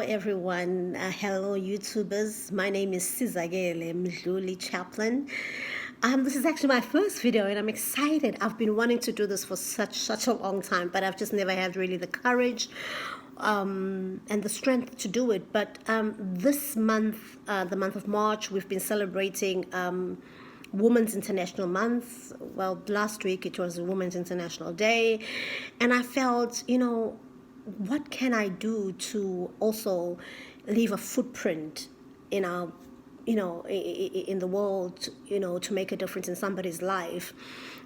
everyone. Hello YouTubers. My name is Sizagele Mdluli Chaplain. This is actually my first video and I'm excited. I've been wanting to do this for such a long time, but I've just never had really the courage and the strength to do it. But this month, the month of March, we've been celebrating Women's International Month. Well, last week it was Women's International Day, and I felt, what can I do to also leave a footprint in our, in the world, to make a difference in somebody's life.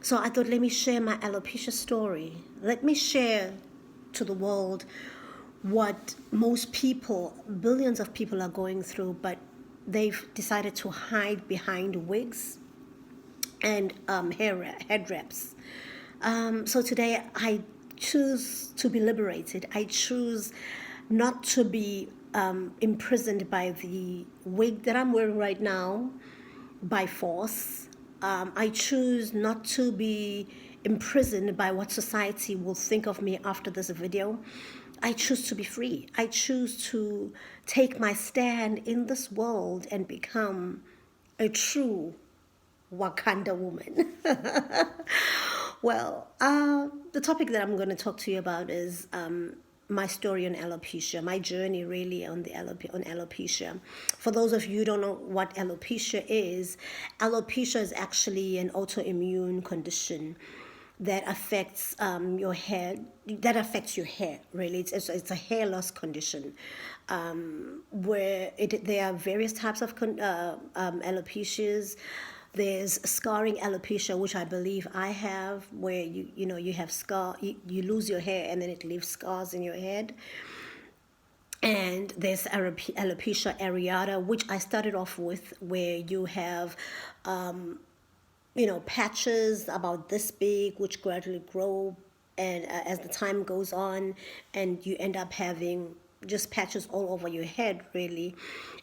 So I thought, let me share my alopecia story. Let me share to the world what most people, billions of people are going through, but they've decided to hide behind wigs and head wraps. So today I choose to be liberated. I choose not to be imprisoned by the wig that I'm wearing right now by force. I choose not to be imprisoned by what society will think of me after this video. I choose to be free. I choose to take my stand in this world and become a true Wakanda woman. Well, the topic that I'm going to talk to you about is my story on alopecia, my journey really on alopecia. For those of you who don't know what alopecia is actually an autoimmune condition that affects your hair. That affects your hair, really. It's a hair loss condition, where there are various types of alopecias. There's scarring alopecia, which I believe I have, where you have you lose your hair and then it leaves scars in your head. And there's alopecia areata, which I started off with, where you have patches about this big, which gradually grow, and as the time goes on, and you end up having just patches all over your head, really.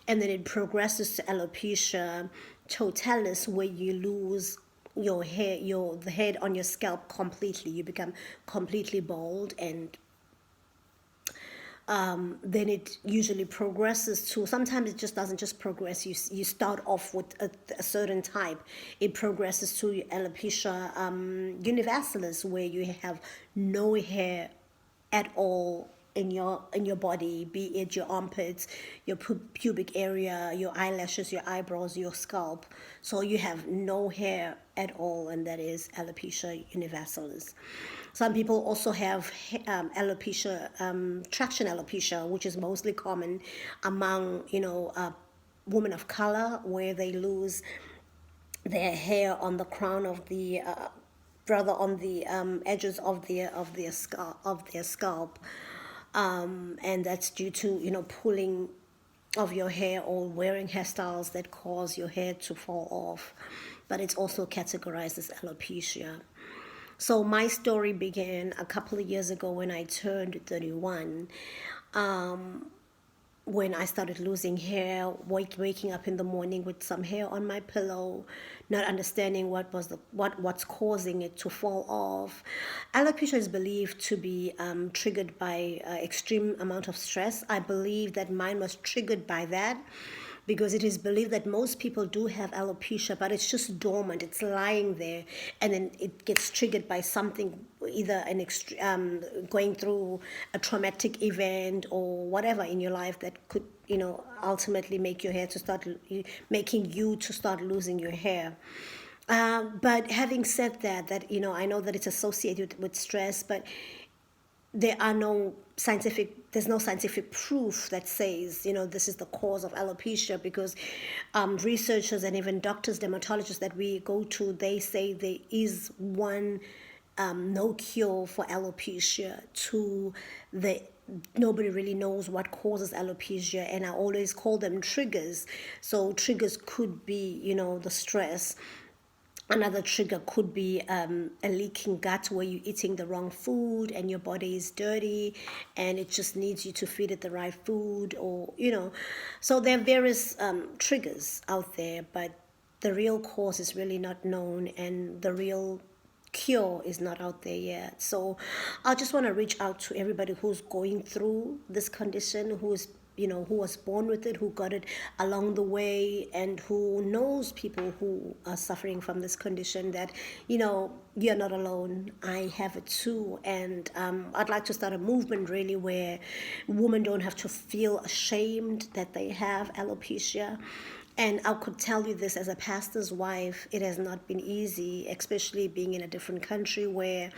And then it progresses to alopecia totalis, where you lose your hair, the head on your scalp completely. You become completely bald, and then it usually progresses to, sometimes it just doesn't just progress. You start off with a certain type. It progresses to alopecia universalis, where you have no hair at all in your body, be it your armpits, your pubic area, your eyelashes, your eyebrows, your scalp. So you have no hair at all, and that is alopecia universalis. Some people also have alopecia, traction alopecia, which is mostly common among women of color, where they lose their hair on the crown of the rather on the edges of their scalp, and that's due to pulling of your hair or wearing hairstyles that cause your hair to fall off. But it's also categorized as alopecia. So my story began a couple of years ago when I turned 31. When I started losing hair, waking up in the morning with some hair on my pillow, not understanding what's causing it to fall off. Alopecia is believed to be triggered by extreme amount of stress. I believe that mine was triggered by that, because it is believed that most people do have alopecia, but it's just dormant. It's lying there, and then it gets triggered by something, either going through a traumatic event or whatever in your life that could, ultimately make your hair to start making you to start losing your hair. But having said that, I know that it's associated with stress, but there's no scientific proof that says this is the cause of alopecia, because researchers and even doctors, dermatologists that we go to, they say there is one no cure for alopecia. Nobody really knows what causes alopecia, and I always call them triggers. So triggers could be the stress. Another trigger could be a leaking gut, where you're eating the wrong food and your body is dirty and it just needs you to feed it the right food, or so there are various triggers out there, but the real cause is really not known, and the real cure is not out there yet. So I just want to reach out to everybody who's going through this condition, who's who was born with it, who got it along the way, and who knows people who are suffering from this condition, that you're not alone. I have it too. And I'd like to start a movement really where women don't have to feel ashamed that they have alopecia. And I could tell you this as a pastor's wife, it has not been easy, especially being in a different country where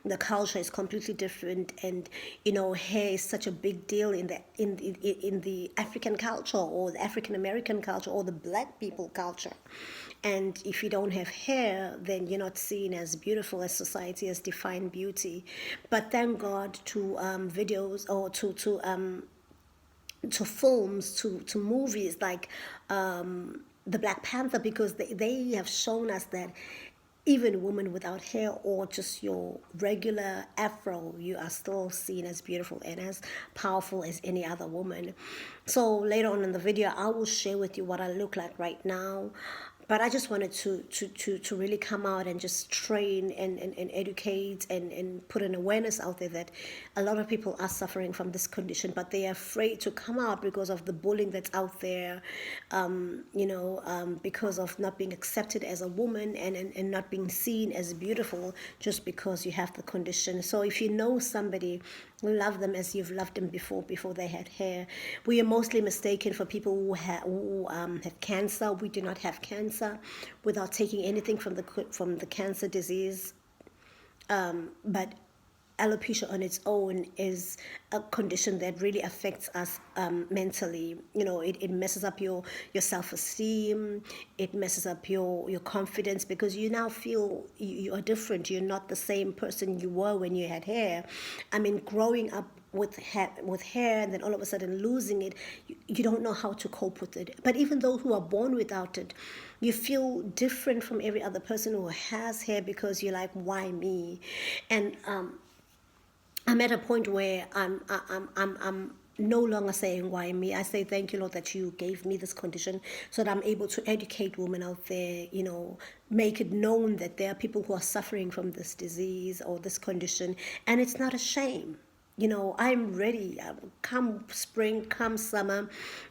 the culture is completely different, and hair is such a big deal in the African culture, or the African American culture, or the Black people culture. And if you don't have hair, then you're not seen as beautiful, as society has defined beauty. But thank God to videos, or to films, to movies like the Black Panther, because they have shown us that even women without hair, or just your regular afro, you are still seen as beautiful and as powerful as any other woman. So later on in the video, I will share with you what I look like right now. But I just wanted to really come out and just train and educate and put an awareness out there that a lot of people are suffering from this condition, but they are afraid to come out because of the bullying that's out there, because of not being accepted as a woman, and not being seen as beautiful just because you have the condition. So if you know somebody, love them as you've loved them before they had hair. We are mostly mistaken for people who have cancer. We do not have cancer, without taking anything from the cancer disease. But alopecia on its own is a condition that really affects us mentally. It messes up your self-esteem. It messes up your confidence, because you now feel you are different. You're not the same person you were when you had hair. I mean, growing up with hair, and then all of a sudden losing it, you don't know how to cope with it. But even those who are born without it, you feel different from every other person who has hair, because you're like, why me? And I'm at a point where I'm no longer saying why me. I say thank you, Lord, that you gave me this condition, so that I'm able to educate women out there, make it known that there are people who are suffering from this disease or this condition, and it's not a shame. I'm ready. Come spring, come summer,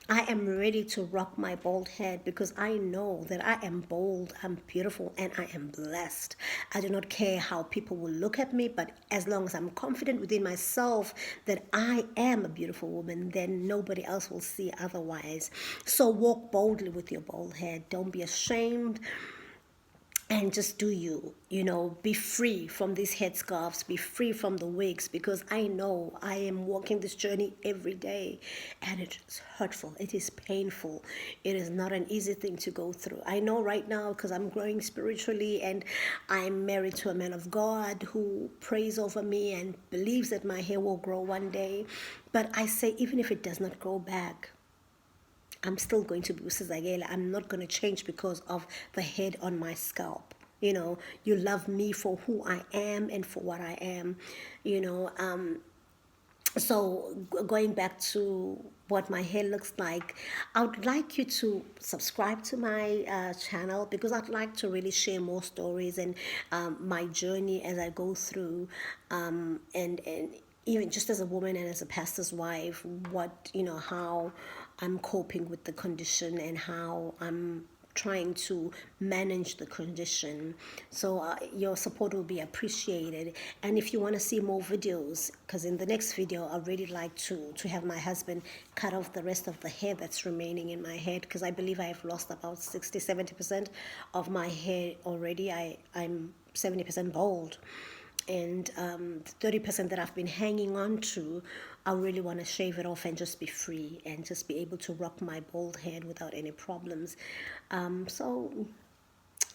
I am ready to rock my bald head, because I know that I am bold, I'm beautiful, and I am blessed. I do not care how people will look at me, but as long as I'm confident within myself that I am a beautiful woman, then nobody else will see otherwise. So walk boldly with your bald head. Don't be ashamed. And just do you, be free from these headscarves, be free from the wigs, because I know I am walking this journey every day, and it is hurtful, it is painful, it is not an easy thing to go through. I know right now, because I'm growing spiritually, and I'm married to a man of God who prays over me and believes that my hair will grow one day. But I say, even if it does not grow back, I'm still going to be Usizagela. I'm not going to change because of the head on my scalp. You love me for who I am and for what I am. So going back to what my hair looks like, I would like you to subscribe to my channel, because I'd like to really share more stories and my journey as I go through, and even just as a woman and as a pastor's wife, how I'm coping with the condition and how I'm trying to manage the condition. So your support will be appreciated. And if you want to see more videos, because in the next video I'd really like to have my husband cut off the rest of the hair that's remaining in my head, because I believe I have lost about 60-70% of my hair already. I'm 70% bald, and 30% that I've been hanging on to, I really want to shave it off and just be free and just be able to rock my bald head without any problems. So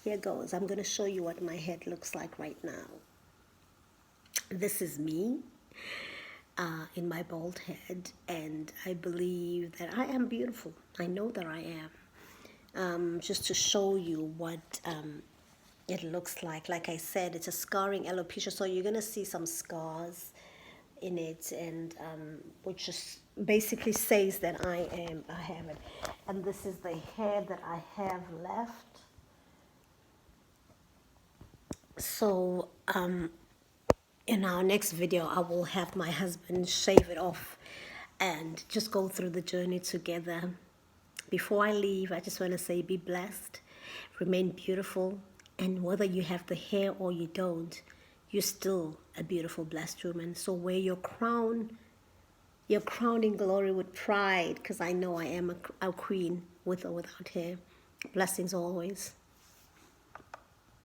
here goes. I'm going to show you what my head looks like right now. This is me in my bald head, and I believe that I am beautiful. I know that I am. Just to show you what it looks like I said, it's a scarring alopecia, so you're gonna see some scars in it, and which just basically says that I have it. And this is the hair that I have left. So in our next video, I will have my husband shave it off and just go through the journey together. Before I leave, I just want to say be blessed, remain beautiful, and whether you have the hair or you don't, you're still a beautiful, blessed woman. So wear your crown, your crowning glory with pride, because I know I am a queen with or without hair. Blessings always.